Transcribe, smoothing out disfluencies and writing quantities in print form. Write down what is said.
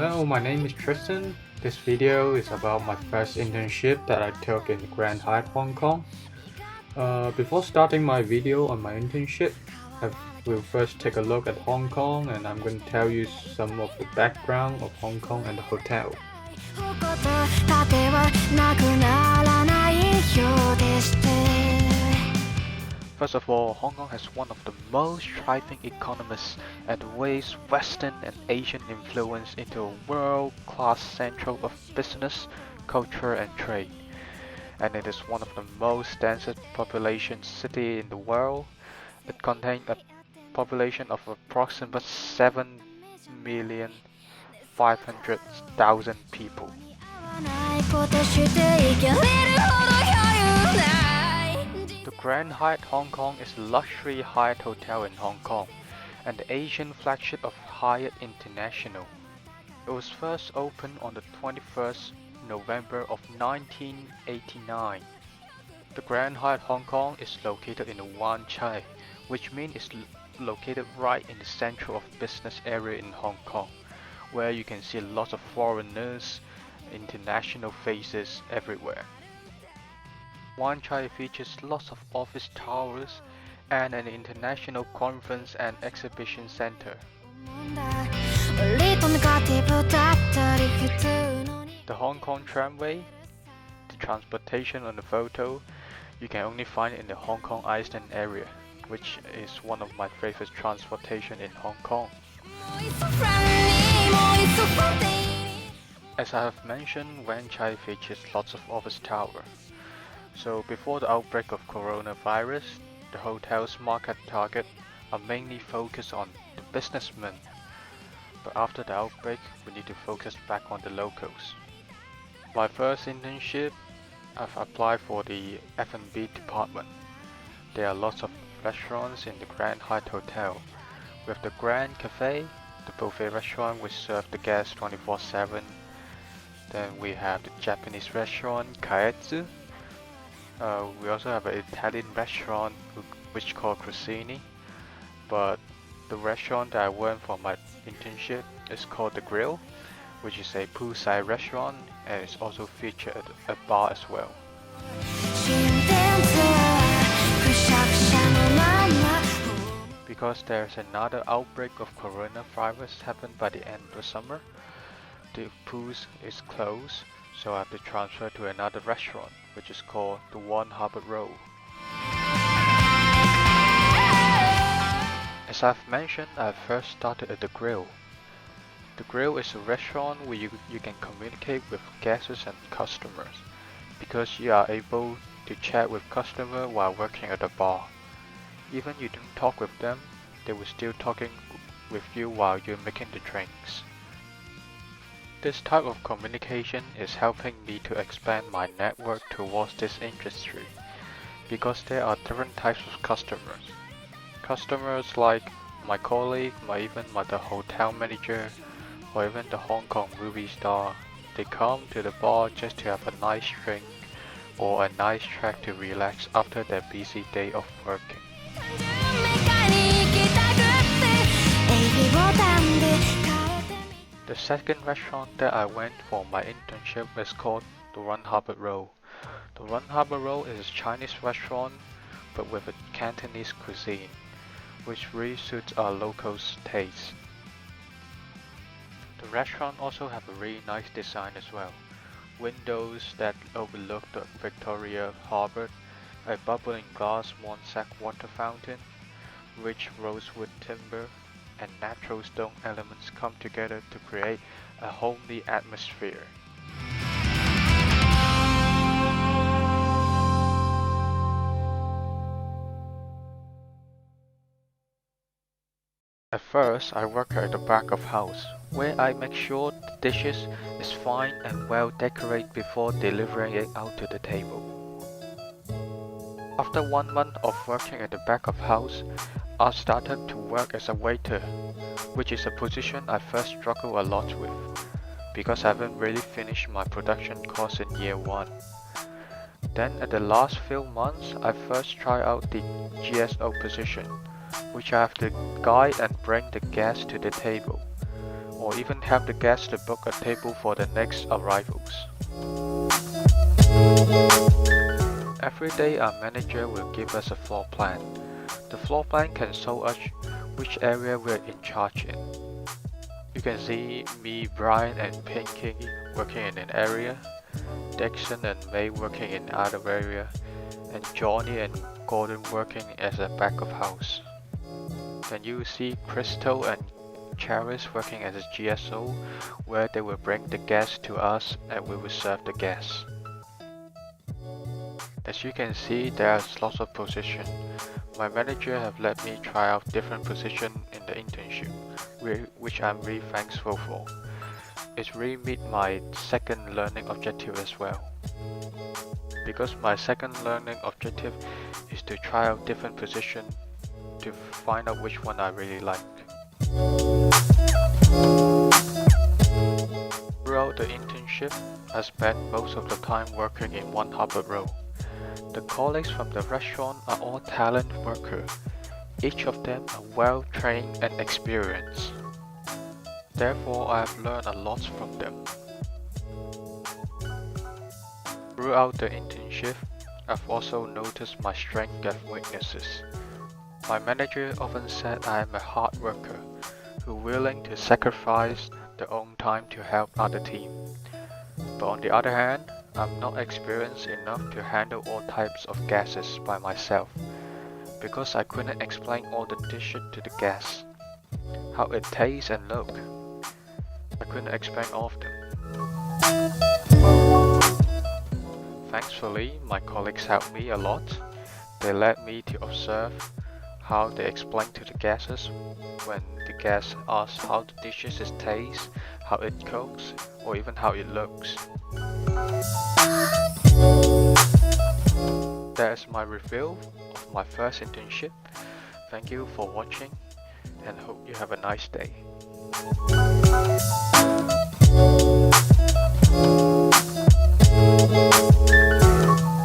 Hello, my name is Tristan. This video is about my first internship that I took in Grand Hyatt Hong Kong. Before starting my video on my internship, I will first take a look at Hong Kong, and I'm going to tell you some of the background of Hong Kong and the hotel. First of all, Hong Kong has one of the most thriving economies and weighs Western and Asian influence into a world-class central of business, culture and trade. And it is one of the most densest population city in the world. It contains a population of approximately 7,500,000 people. The Grand Hyatt Hong Kong is a luxury Hyatt hotel in Hong Kong and the Asian flagship of Hyatt International. It was first opened on the 21st November of 1989. The Grand Hyatt Hong Kong is located in the Wan Chai, which means it's located right in the center of business area in Hong Kong, where you can see lots of foreigners, international faces everywhere. Wan Chai features lots of office towers and an international conference and exhibition center. The Hong Kong tramway, the transportation on the photo, you can only find it in the Hong Kong Island area, which is one of my favorite transportation in Hong Kong. As I have mentioned, Wan Chai features lots of office towers. So before the outbreak of coronavirus, the hotel's market target are mainly focused on the businessmen. But after the outbreak, we need to focus back on the locals. My first internship, I've applied for the F&B department. There are lots of restaurants in the Grand Hyatt Hotel. With the Grand Cafe, the buffet restaurant which serves the guests 24/7. Then we have the Japanese restaurant Kaetsu. We also have an Italian restaurant which called Cuisine, but the restaurant that I went for my internship is called The Grill, which is a poolside restaurant and it's also featured at a bar as well. Because there's another outbreak of coronavirus happened by the end of the summer, the pools is closed, so I have to transfer to another restaurant, which is called the One Harbour Road. As I've mentioned, I first started at The Grill. The Grill is a restaurant where you can communicate with guests and customers, because you are able to chat with customers while working at the bar. Even you don't talk with them, they will still talking with you while you're making the drinks. This type of communication is helping me to expand my network towards this industry, because there are different types of customers. Customers like my colleague, the hotel manager, or even the Hong Kong movie star. They come to the bar just to have a nice drink or a nice track to relax after their busy day of working. The second restaurant that I went for my internship is called the One Harbour Road. The One Harbour Road is a Chinese restaurant but with a Cantonese cuisine, which really suits our locals' taste. The restaurant also have a really nice design as well. Windows that overlook the Victoria Harbour, a bubbling glass Monsac water fountain, rich rosewood timber, and natural stone elements come together to create a homely atmosphere. At first, I work at the back of house, where I make sure the dishes is fine and well decorated before delivering it out to the table. After 1 month of working at the back of house, I started to work as a waiter, which is a position I first struggled a lot with, because I haven't really finished my production course in year 1. Then at the last few months, I first tried out the GSO position, which I have to guide and bring the guests to the table. or even help the guests to book a table for the next arrivals. Every day our manager will give us a floor plan. The floor plan can show us which area we're in charge in. You can see me, Brian and Pinky working in an area, Dixon and May working in other area, and Johnny and Gordon working as a back of house. Then you see Crystal and Charis working as a GSO, where they will bring the guests to us and we will serve the guests. As you can see, there are lots of positions. My manager have let me try out different positions in the internship, which I'm really thankful for. It's really meet my second learning objective as well. Because my second learning objective is to try out different positions to find out which one I really like. Throughout the internship, I spent most of the time working in one harbour row. The colleagues from the restaurant are all talent workers. Each of them are well trained and experienced. Therefore, I have learned a lot from them. Throughout the internship, I've also noticed my strengths and weaknesses. My manager often said I am a hard worker, who is willing to sacrifice their own time to help other team. But on the other hand, I'm not experienced enough to handle all types of gases by myself, because I couldn't explain all the dishes to the guests, how it tastes and look. I couldn't explain all of them. Thankfully, my colleagues helped me a lot. They led me to observe how they explain to the guests when the guests ask how the dishes taste, how it cooks, or even how it looks. That is my review of my first internship. Thank you for watching and hope you have a nice day.